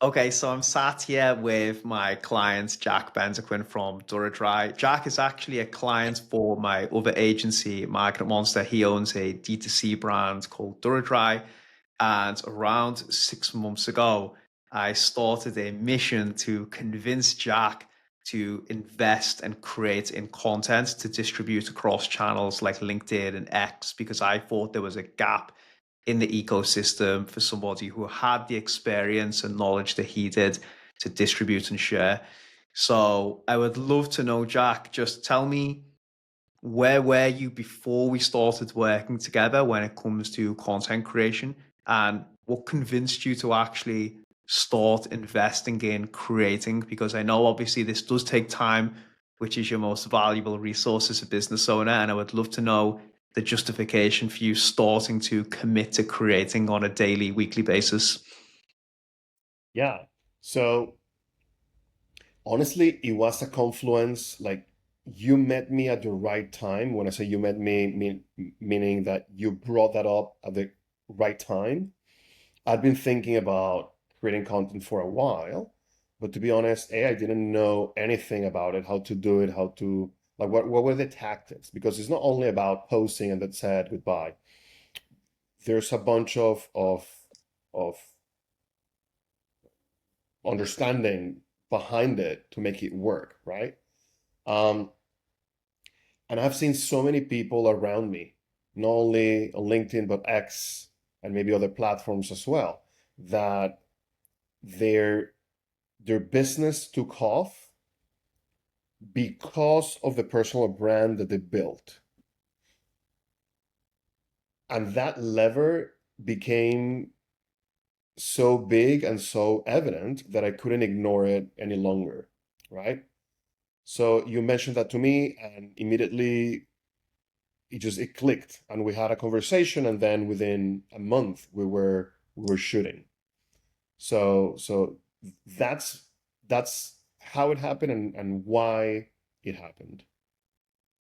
Okay, so I'm sat here with my client, Jack Benzaquen from Duradry. Jack is actually a client for my other agency, Market Monster. He owns a D2C brand called Duradry. And around 6 months ago, I started a mission to convince Jack to invest and create in content to distribute across channels like LinkedIn and X because I thought there was a gap in the ecosystem for somebody who had the experience and knowledge that he did to distribute and share. So I would love to know, Jack, just tell me, where were you before we started working together when it comes to content creation? And what convinced you to actually start investing in creating? Because I know obviously this does take time, which is your most valuable resource as a business owner. And I would love to know the justification for you starting to commit to creating on a daily, weekly basis. Yeah. So honestly, it was a confluence. Like you met me at the right time. When I say you met me, meaning that you brought that up at the right time. I'd been thinking about creating content for a while, but to be honest, I didn't know anything about it, how to do it, how to like what were the tactics? Because it's not only about posting and that's it, goodbye. There's a bunch of understanding behind it to make it work, right? Um, and I've seen so many people around me, not only on LinkedIn but X and maybe other platforms as well, that their their business took off because of the personal brand that they built. And that lever became so big and so evident that I couldn't ignore it any longer, right? So you mentioned that to me, and immediately it clicked, and we had a conversation, and then within a month we were shooting. So that's that's how it happened and why it happened.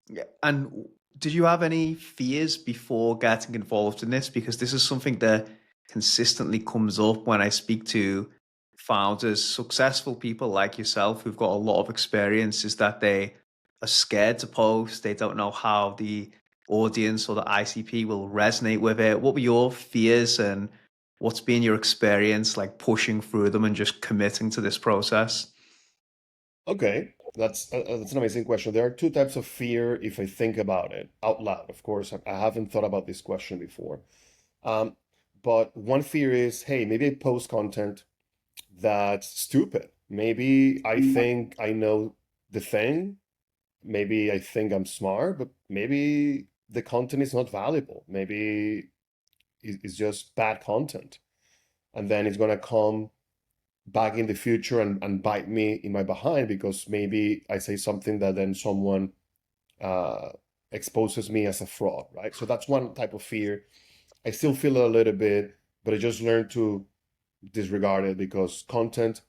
Yeah. And did you have any fears before getting involved in this? Because this is something that consistently comes up when I speak to founders, successful people like yourself who've got a lot of experience, is that they are scared to post. They don't know how the audience or the ICP will resonate with it. What were your fears and what's been your experience like pushing through them and just committing to this process? Okay, that's an amazing question. There are two types of fear if I think about it out loud. Of course, I haven't thought about this question before. Um, but one fear is, hey, maybe I post content that's stupid. Maybe I think I know the thing. Maybe I think I'm smart, but maybe the content is not valuable. Maybe it's just bad content. And then it's gonna come back in the future and bite me in my behind because maybe I say something that then someone uh, exposes me as a fraud, right? So that's one type of fear. I still feel it a little bit, but I just learned to disregard it because content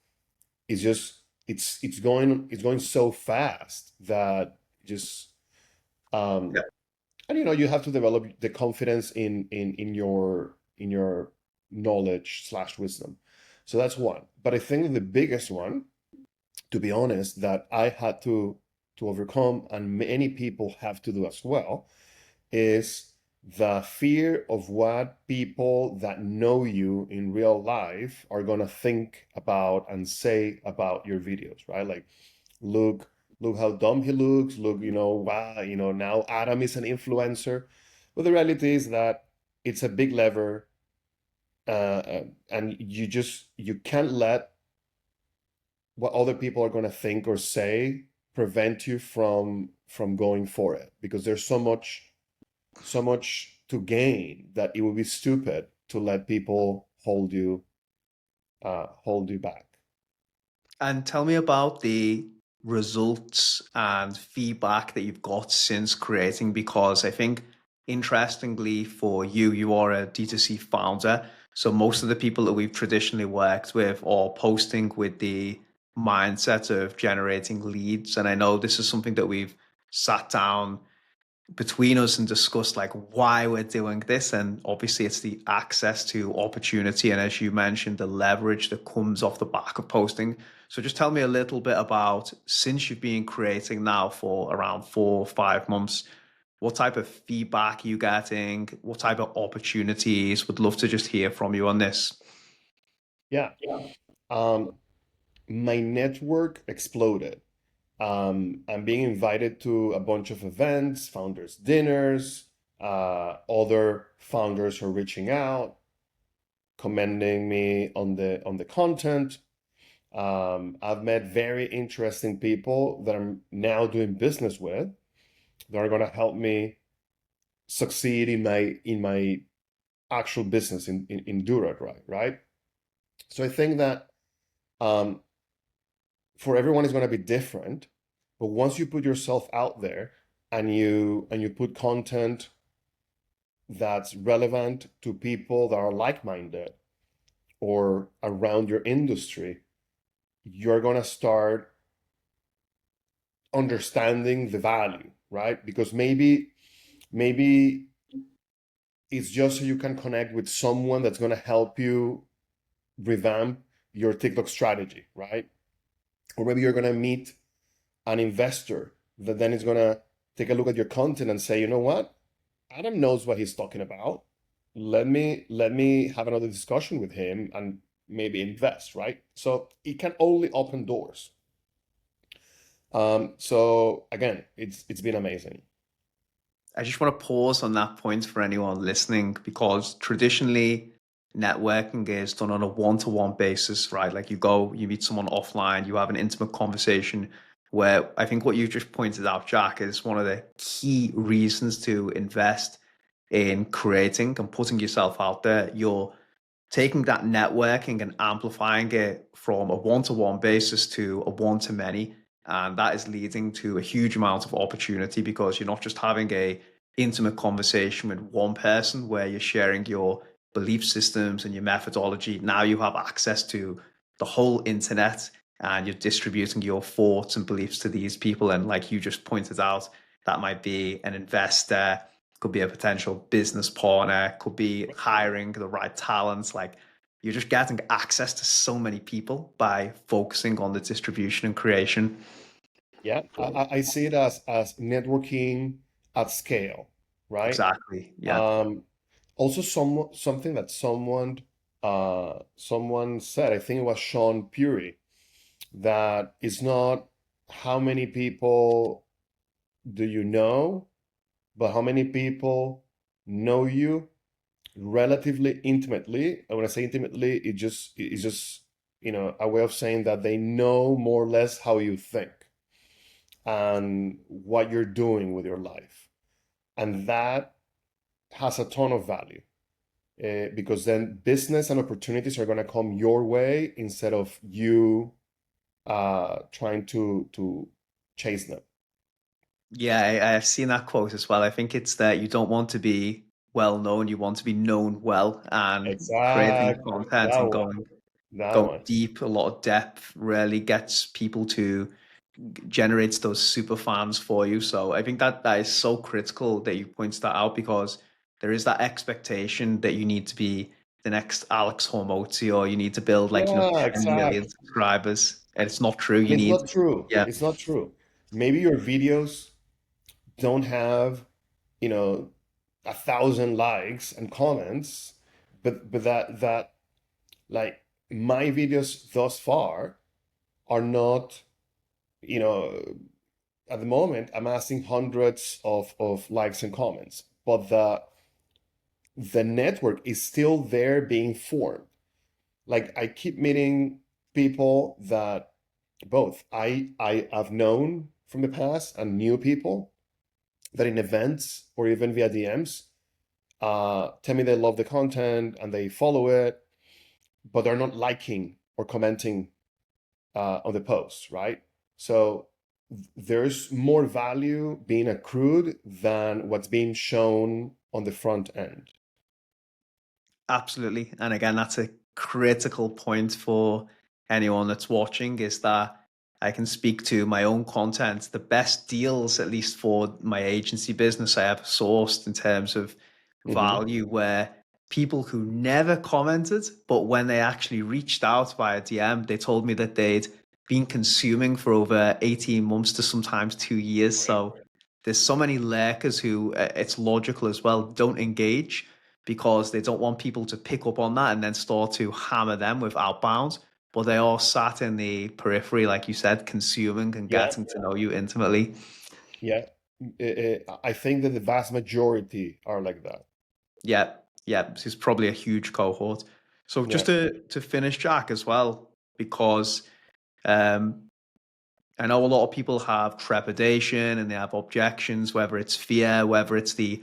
is just it's going so fast that just um and you have to develop the confidence in your knowledge slash wisdom. So that's one. But I think the biggest one, to be honest, that I had to overcome, and many people have to do as well, is the fear of what people that know you in real life are going to think about and say about your videos, right? Like, look, look how dumb he looks. Look, wow, now Adam is an influencer. But the reality is that it's a big lever, and you can't let what other people are going to think or say prevent you from going for it because there's so much to gain that it would be stupid to let people hold you back. And tell me about the results and feedback that you've got since creating, because I think interestingly for you, you are a D2C founder. So most of the people that we've traditionally worked with are posting with the mindset of generating leads. And I know this is something that we've sat down between us and discuss like why we're doing this. And obviously it's the access to opportunity, and as you mentioned, the leverage that comes off the back of posting. So just tell me a little bit about, since you've been creating now for around 4 or 5 months, what type of feedback are you getting? What type of opportunities? Would love to just hear from you on this. Yeah. Um, my network exploded. I'm being invited to a bunch of events, founders dinners, other founders are reaching out, commending me on the content. I've met very interesting people that I'm now doing business with that are going to help me succeed in my actual business in Duradry, right? So I think that um, for everyone is going to be different, but once you put yourself out there and you put content that's relevant to people that are like-minded or around your industry, you're going to start understanding the value, right? Because maybe it's just so you can connect with someone that's going to help you revamp your TikTok strategy, right? Or maybe you're going to meet an investor that then is going to take a look at your content and say, you know what? Adam knows what he's talking about. Let me have another discussion with him and maybe invest, right? So it can only open doors. So again, it's been amazing. I just want to pause on that point for anyone listening, because traditionally networking is done on a one-to-one basis, right? Like you go, you meet someone offline, you have an intimate conversation. Where I think what you just pointed out, Jack, is one of the key reasons to invest in creating and putting yourself out there. You're taking that networking and amplifying it from a one-to-one basis to a one-to-many, and that is leading to a huge amount of opportunity, because you're not just having a intimate conversation with one person where you're sharing your belief systems and your methodology. Now you have access to the whole internet, and you're distributing your thoughts and beliefs to these people. And like you just pointed out, that might be an investor, could be a potential business partner, could be hiring the right talents. Like you're just getting access to so many people by focusing on the distribution and creation. Yeah, I see it as networking at scale, right? Exactly. Yeah. Um, Also, something that someone said, I think it was Sean Puri, that it's not how many people do you know, but how many people know you relatively intimately. And when I say intimately, it's just a way of saying that they know more or less how you think and what you're doing with your life, and that has a ton of value because then business and opportunities are going to come your way instead of you trying to chase them. Yeah, I've seen that quote as well. I think it's that you don't want to be well known, you want to be known well, and creating Exactly. content That and one. going That going one. deep, a lot of depth really gets people to, generates those super fans for you. So I think that that is so critical that you point that out, because there is that expectation that you need to be the next Alex Hormozzi, or you need to build like, Yeah, 10 million exactly. subscribers. And it's not true. And You it's need, not true. yeah, It's not true. Maybe your videos don't have, you know, 1,000 likes and comments, but that like my videos thus far are not, you know, at the moment I'm asking hundreds of likes and comments, but the network is still there being formed. Like I keep meeting people that both I have known from the past and new people that in events or even via DMs tell me they love the content and they follow it, but they're not liking or commenting on the posts, right? So there's more value being accrued than what's being shown on the front end. absolutely. And again, that's a critical point for anyone that's watching, is that I can speak to my own content. The best deals, at least for my agency business, I ever sourced in terms of Hmm. value were people who never commented, but when they actually reached out via DM, they told me that they'd been consuming for over 18 months to sometimes 2 years. So there's so many lurkers who, it's logical as well, don't engage because they don't want people to pick up on that and then start to hammer them with outbound, but they all sat in the periphery, like you said, consuming and Yeah, getting to know you intimately. yeah. I think that the vast majority are like that. Yeah, yeah, this is probably a huge cohort. So just Yeah. to finish, Jack, as well, because um, I know a lot of people have trepidation and they have objections, whether it's fear, whether it's the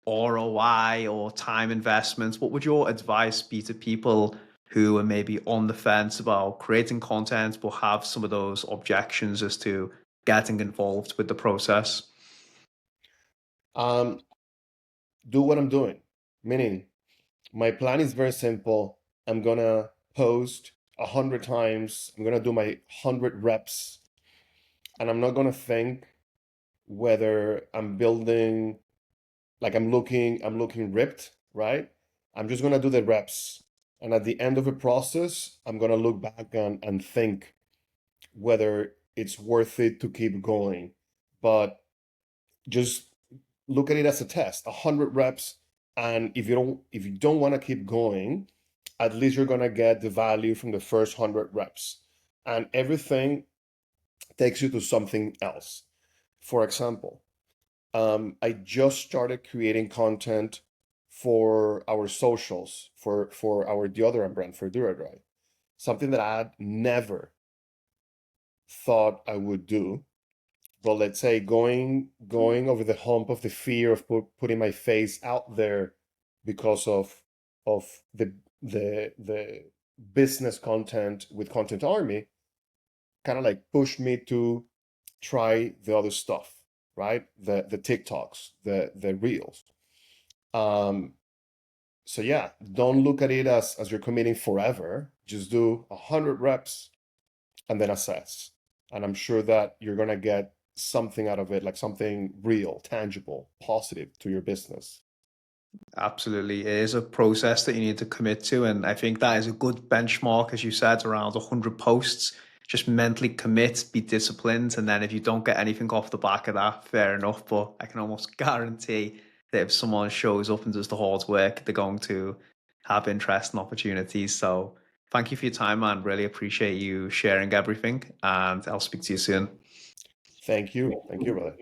ROI or time investments. What would your advice be to people who are maybe on the fence about creating content but have some of those objections as to getting involved with the process? Um, do what I'm doing. Meaning, my plan is very simple. I'm gonna post 100 times. I'm gonna do my 100 reps, and I'm not gonna think whether I'm building like I'm looking ripped, right? I'm just gonna do the reps. And at the end of a process, I'm gonna look back and think whether it's worth it to keep going. But just look at it as a test, 100 reps. And if you don't want to keep going, at least you're gonna get the value from the first 100 reps. And everything takes you to something else. For example, I just started creating content for our socials, for our deodorant brand, for Duradry. Something that I had never thought I would do. But let's say going over the hump of the fear of putting my face out there because of the business content with Content Army kind of like pushed me to try the other stuff, right? The TikToks, the reels. Um, so yeah, don't look at it as you're committing forever. Just do 100 reps and then assess. And I'm sure that you're gonna get something out of it, like something real, tangible, positive to your business. Absolutely. It is a process that you need to commit to. And I think that is a good benchmark, as you said, around 100 posts. Just mentally commit, be disciplined. And then if you don't get anything off the back of that, fair enough. But I can almost guarantee that if someone shows up and does the hard work, they're going to have interest and opportunities. So thank you for your time, man. Really appreciate you sharing everything. And I'll speak to you soon. Thank you. Thank you, brother.